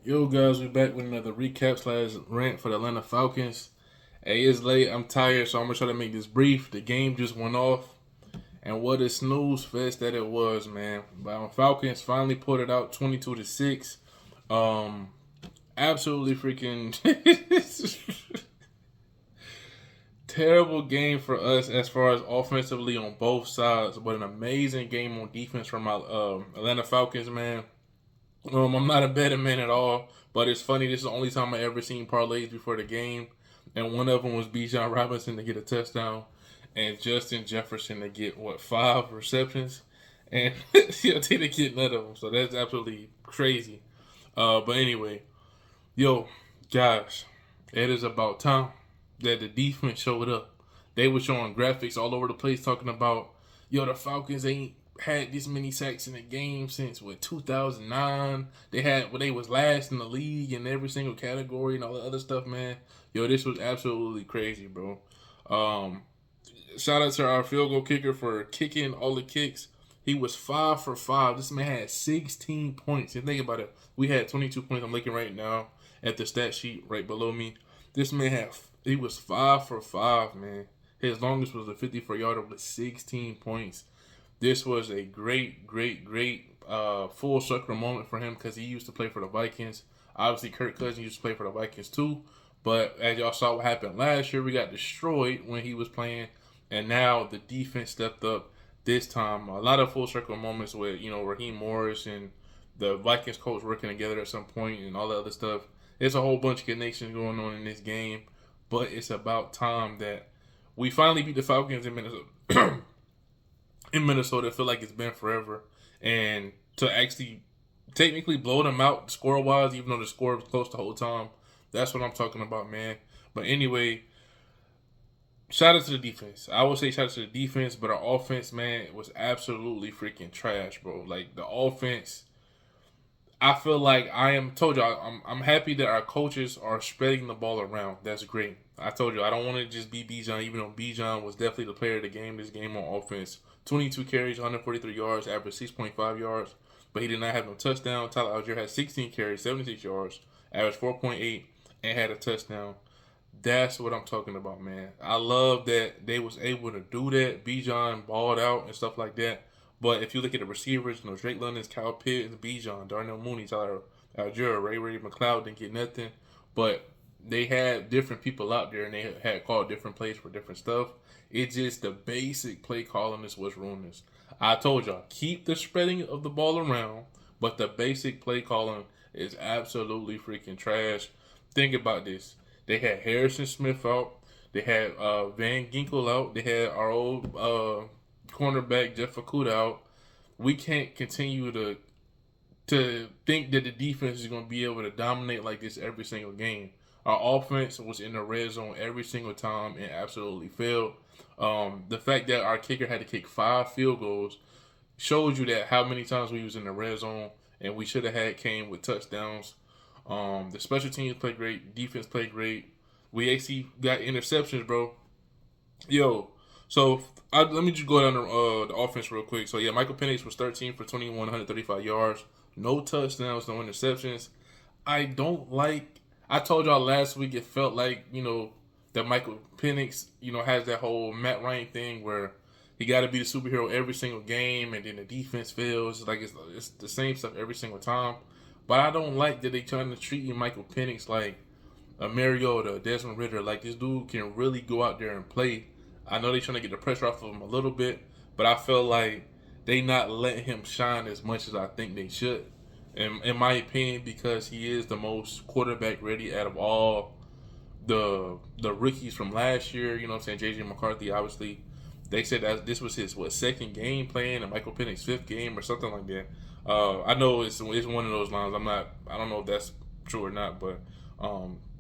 Yo, guys, we back with another recap slash rant for the Atlanta Falcons. Hey, it's late. I'm tired, so I'm gonna try to make this brief. The game just went off, and what a snooze fest that it was, man. But Falcons finally put it out, 22-6. Um, Absolutely freaking terrible game for us as far as offensively on both sides, but an amazing game on defense from my Atlanta Falcons, man. I'm not a betting man at all, but it's funny. This is the only time I ever seen parlays before the game, and one of them was Bijan Robinson to get a touchdown, and Justin Jefferson to get 5 receptions, and they didn't get none of them. So that's absolutely crazy. But anyway, yo, guys, it is about time that the defense showed up. They were showing graphics all over the place talking about, yo, the Falcons ain't had this many sacks in a game since 2009. They was last in the league in every single category and all the other stuff, man. Yo, this was absolutely crazy, bro. Um, Shout out to our field goal kicker for kicking all the kicks. He was 5 for 5. This man had 16 points. And think about it, we had 22 points. I'm looking right now at the stat sheet right below me. This man he was 5 for 5, man. His longest was a 54-yarder with 16 points. This was a great full circle moment for him because he used to play for the Vikings. Obviously, Kirk Cousins used to play for the Vikings too. But as y'all saw what happened last year, we got destroyed when he was playing. And now the defense stepped up this time. A lot of full circle moments with, Raheem Morris and the Vikings coach working together at some point and all that other stuff. There's a whole bunch of connections going on in this game. But it's about time that we finally beat the Falcons in Minnesota. I feel like it's been forever. And to actually technically blow them out score wise, even though the score was close the whole time, that's what I'm talking about, man. But anyway, shout out to the defense. I would say shout out to the defense, but our offense, man, was absolutely freaking trash, bro. Like the offense, I feel like told y'all, I'm happy that our coaches are spreading the ball around. That's great. I told you I don't want to just be Bijan, even though Bijan was definitely the player of the game. This game on offense, 22 carries, 143 yards, average 6.5 yards, but he did not have no touchdown. Tyler Algier had 16 carries, 76 yards, average 4.8, and had a touchdown. That's what I'm talking about, man. I love that they was able to do that. Bijan balled out and stuff like that. But if you look at the receivers, Drake London's, Kyle Pitts, Bijan, Darnell Mooney, Tyler Algier, Ray McLeod didn't get nothing. But they had different people out there, and they had called different plays for different stuff. It's just the basic play calling is what's ruining us. I told y'all, keep the spreading of the ball around, but the basic play calling is absolutely freaking trash. Think about this. They had Harrison Smith out. They had Van Ginkel out. They had our old cornerback Jeff Okudah out. We can't continue to think that the defense is going to be able to dominate like this every single game. Our offense was in the red zone every single time and absolutely failed. The fact that our kicker had to kick 5 field goals shows you that how many times we was in the red zone and we should have had came with touchdowns. The special teams played great. Defense played great. We actually got interceptions, bro. Yo, so let me just go down the offense real quick. So, yeah, Michael Penix was 13 for 21, 135 yards. No touchdowns, no interceptions. I told y'all last week it felt like, that Michael Penix, has that whole Matt Ryan thing where he got to be the superhero every single game and then the defense fails. It's the same stuff every single time. But I don't like that they trying to treat Michael Penix like a Mariota, Desmond Ritter. Like, this dude can really go out there and play. I know they're trying to get the pressure off of him a little bit, but I feel like they not letting him shine as much as I think they should. In my opinion, because he is the most quarterback ready out of all the rookies from last year. You know what I'm saying? J.J. McCarthy, obviously. They said that this was his second game playing, and Michael Penix 5th game or something like that. I know it's one of those lines. I don't know if that's true or not, but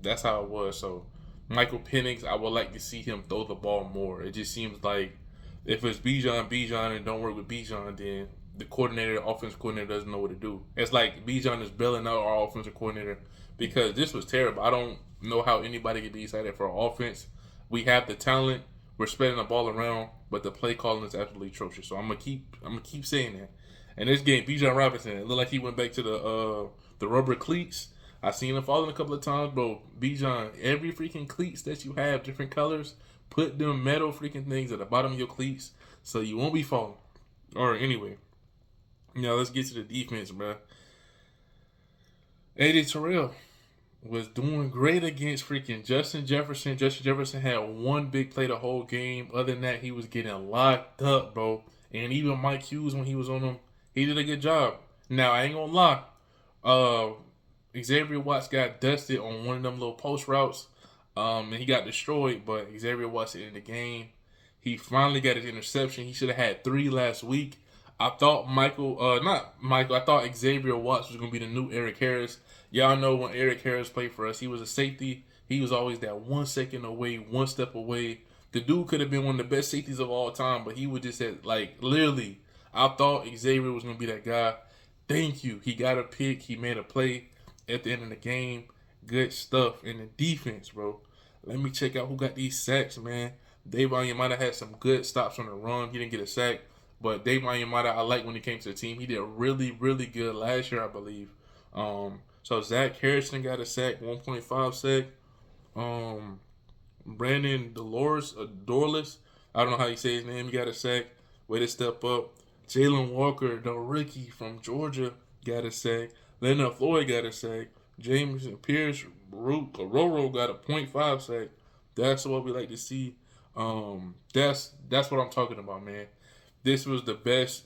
that's how it was. So Michael Penix, I would like to see him throw the ball more. It just seems like if it's Bijan, and don't work with Bijan, then the offensive coordinator doesn't know what to do. It's like Bijan is bailing out our offensive coordinator because this was terrible. I don't know how anybody could be excited for our offense. We have the talent. We're spreading the ball around, but the play calling is absolutely atrocious. So I'm gonna keep saying that. And this game, Bijan Robinson, it looked like he went back to the rubber cleats. I seen him falling a couple of times, bro. Bijan, every freaking cleats that you have, different colors, put them metal freaking things at the bottom of your cleats so you won't be falling. Or anyway, now let's get to the defense, bro. AJ Terrell was doing great against freaking Justin Jefferson. Justin Jefferson had one big play the whole game. Other than that, he was getting locked up, bro. And even Mike Hughes, when he was on him, he did a good job. Now, I ain't gonna lie. Uh, Xavier Watts got dusted on one of them little post routes. And he got destroyed, but Xavier Watts in the game. He finally got his interception. He should have had 3 last week. I thought I thought Xavier Watts was going to be the new Eric Harris. Y'all know when Eric Harris played for us, he was a safety. He was always that 1 second away, 1 step away. The dude could have been one of the best safeties of all time, but he would just have, like, literally, I thought Xavier was going to be that guy. Thank you. He got a pick. He made a play at the end of the game. Good stuff. In the defense, bro. Let me check out who got these sacks, man. Dave Onyemata had some good stops on the run. He didn't get a sack. But Dave Onyemata, I like when he came to the team. He did really, really good last year, I believe. So Zach Harrison got a sack, 1.5 sack. Brandon Dorless, I don't know how you say his name. He got a sack. Way to step up. Jalen Walker, the rookie from Georgia, got a sack. Leonard Floyd got a sack. James Pierce Roro got a .5 sack. That's what we like to see. That's what I'm talking about, man. This was the best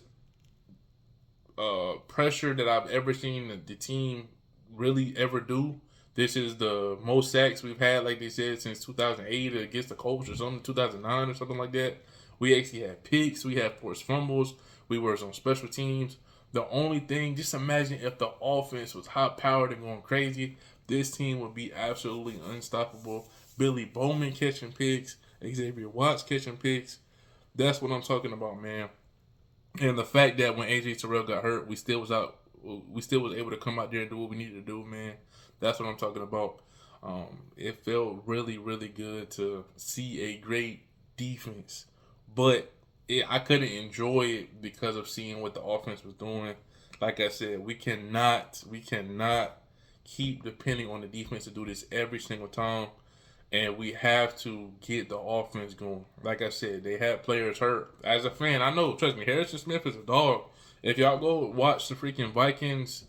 pressure that I've ever seen the team really ever do. This is the most sacks we've had, like they said, since 2008 against the Colts or something, 2009 or something like that. We actually had picks. We had forced fumbles. We were on special teams. The only thing, just imagine if the offense was high-powered and going crazy, this team would be absolutely unstoppable. Billy Bowman catching picks, Xavier Watts catching picks. That's what I'm talking about, man. And the fact that when AJ Terrell got hurt, we still was able to come out there and do what we needed to do, man. That's what I'm talking about. It felt really, really good to see a great defense, but I couldn't enjoy it because of seeing what the offense was doing. Like I said, we cannot keep depending on the defense to do this every single time. And we have to get the offense going. Like I said, they had players hurt. As a fan, I know, trust me, Harrison Smith is a dog. If y'all go watch the freaking Vikings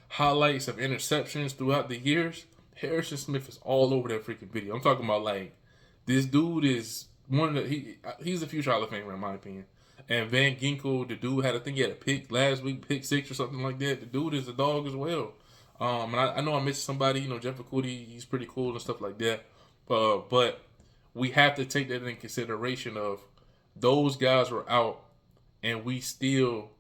highlights of interceptions throughout the years, Harrison Smith is all over that freaking video. I'm talking about, like, this dude is one of the, he's a future Hall of Famer in my opinion. And Van Ginkel, the dude had, I think he had a pick last week, pick 6 or something like that. The dude is a dog as well. And I know I missed somebody, Jeff Okudy, he's pretty cool and stuff like that. But we have to take that in consideration of those guys were out and we still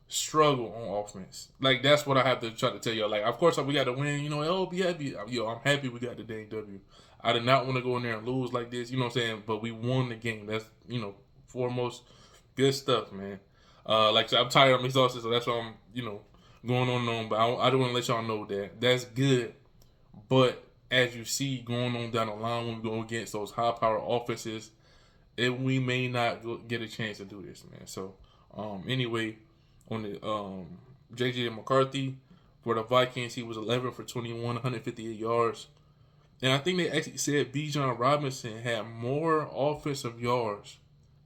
struggle on offense. Like, that's what I have to try to tell y'all. Like, of course, we got to win. Be happy. I'm happy we got the dang W. I did not want to go in there and lose like this, you know what I'm saying? But we won the game. That's, foremost. Good stuff, man. Like I said, I'm tired of exhausted, so that's why I'm, going on and on. But I don't want to let y'all know that. That's good. But as you see going on down the line when we go against those high-power offenses, we may not get a chance to do this, man. So, anyway, on the J.J. McCarthy for the Vikings, he was 11 for 21, 158 yards. And I think they actually said Bijan Robinson had more offensive yards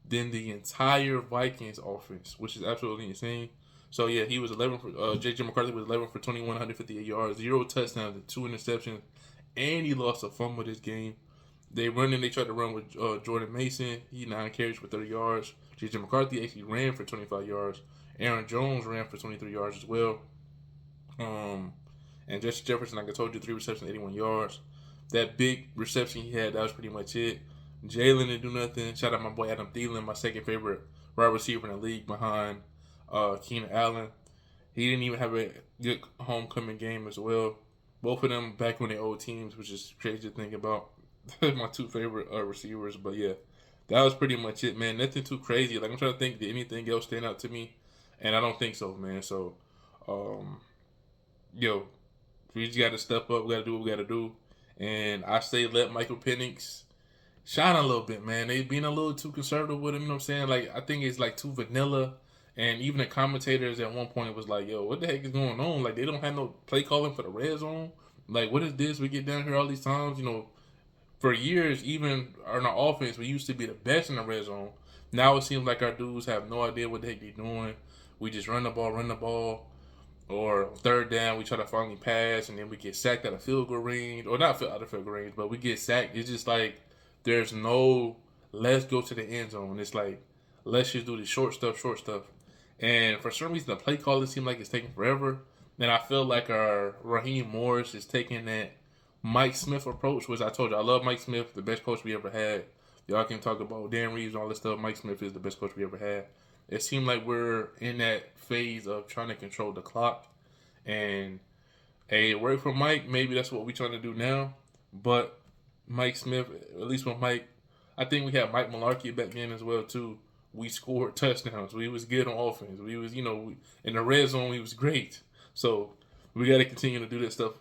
than the entire Vikings offense, which is absolutely insane. So, yeah, he was 11 for J.J. McCarthy was 11 for 21, 158 yards, 0 touchdowns and 2 interceptions. And he lost a fumble this game. They tried to run with Jordan Mason. He 9 carries for 30 yards. J.J. McCarthy actually ran for 25 yards. Aaron Jones ran for 23 yards as well. And Justin Jefferson, like I told you, 3 receptions, 81 yards. That big reception he had, that was pretty much it. Jalen didn't do nothing. Shout out my boy Adam Thielen, my second favorite wide receiver in the league behind Keenan Allen. He didn't even have a good homecoming game as well. Both of them back on their old teams, which is crazy to think about. My 2 favorite receivers. But, yeah, that was pretty much it, man. Nothing too crazy. Like, I'm trying to think, did anything else stand out to me? And I don't think so, man. So, we just got to step up. We got to do what we got to do. And I say let Michael Penix shine a little bit, man. They being a little too conservative with him, you know what I'm saying? Like, I think it's, like, too vanilla. And even the commentators at one point was like, yo, what the heck is going on? Like, they don't have no play calling for the red zone. Like, what is this? We get down here all these times, for years, even on our offense, we used to be the best in the red zone. Now it seems like our dudes have no idea what the heck they're doing. We just run the ball, or third down, we try to finally pass, and then we get sacked out of field goal range, or not out of field goal range, but we get sacked. It's just like there's no let's go to the end zone. It's like let's just do the short stuff. And for some reason, the play calling seems like it's taking forever. And I feel like our Raheem Morris is taking that Mike Smith approach, which I told you I love Mike Smith, the best coach we ever had. Y'all can talk about Dan Reeves and all this stuff. Mike Smith is the best coach we ever had. It seemed like we're in that phase of trying to control the clock. And hey, it worked for Mike. Maybe that's what we're trying to do now. But Mike Smith, at least with Mike, I think we had Mike Mularkey back then as well too. We scored touchdowns. We was good on offense. We was, in the red zone, we was great. So we got to continue to do that stuff.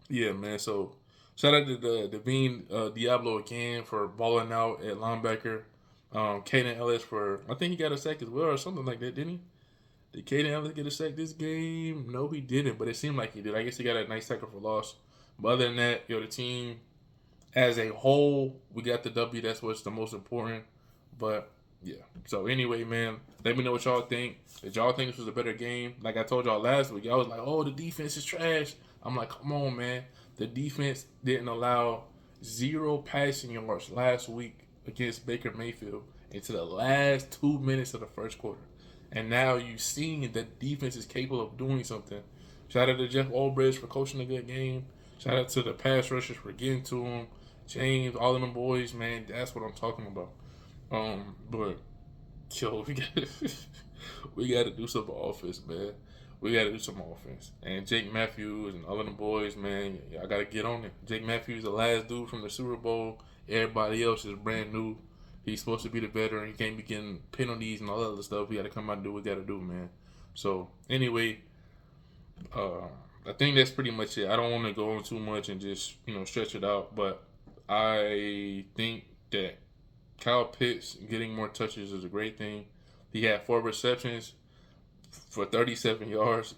Yeah, man. So shout out to the Bean Diablo again for balling out at linebacker. Caden Ellis for, I think he got a sack as well or something like that, didn't he? Did Caden Ellis get a sack this game? No, he didn't, but it seemed like he did. I guess he got a nice tackle for loss. But other than that, the team as a whole, we got the W. That's what's the most important. But yeah. So anyway, man, let me know what y'all think. Did y'all think this was a better game? Like I told y'all last week, y'all was like, "Oh, the defense is trash." I'm like, "Come on, man. The defense didn't allow 0 passing yards last week against Baker Mayfield into the last 2 minutes of the first quarter." And now you've seen that defense is capable of doing something. Shout out to Jeff Olbridge for coaching a good game. Shout out to the pass rushers for getting to him. James, all of them boys, man, that's what I'm talking about. But yo, we got to do some offense, man. We got to do some offense. And Jake Matthews and all of them boys, man, I got to get on it. Jake Matthews, the last dude from the Super Bowl. Everybody else is brand new. He's supposed to be the veteran. He can't be getting penalties and all that other stuff. We got to come out and do what we got to do, man. So, anyway, I think that's pretty much it. I don't want to go on too much and just, stretch it out. But I think that Kyle Pitts getting more touches is a great thing. He had 4 receptions for 37 yards.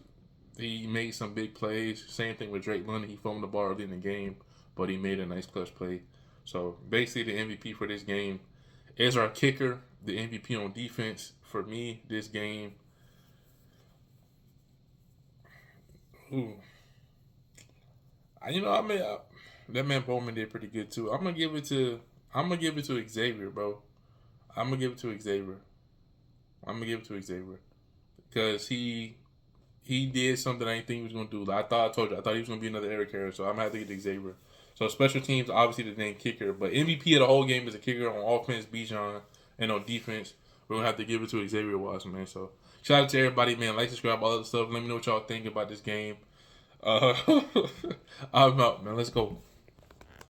He made some big plays. Same thing with Drake London. He fumbled the ball early in the game, but he made a nice clutch play. So, basically, the MVP for this game is our kicker, the MVP on defense. For me, this game, that man Bowman did pretty good too. I'm gonna give it to Xavier, bro. I'm gonna give it to Xavier because he did something I didn't think he was gonna do. Like, I told you, I thought he was gonna be another Eric Harris, so I'm gonna have to get Xavier. So special teams, obviously the name kicker, but MVP of the whole game is a kicker on offense, Bijan, and on defense, we're gonna have to give it to Xavier Watson, man. So shout out to everybody, man. Like, subscribe, all that stuff. Let me know what y'all think about this game. I'm out, man. Let's go.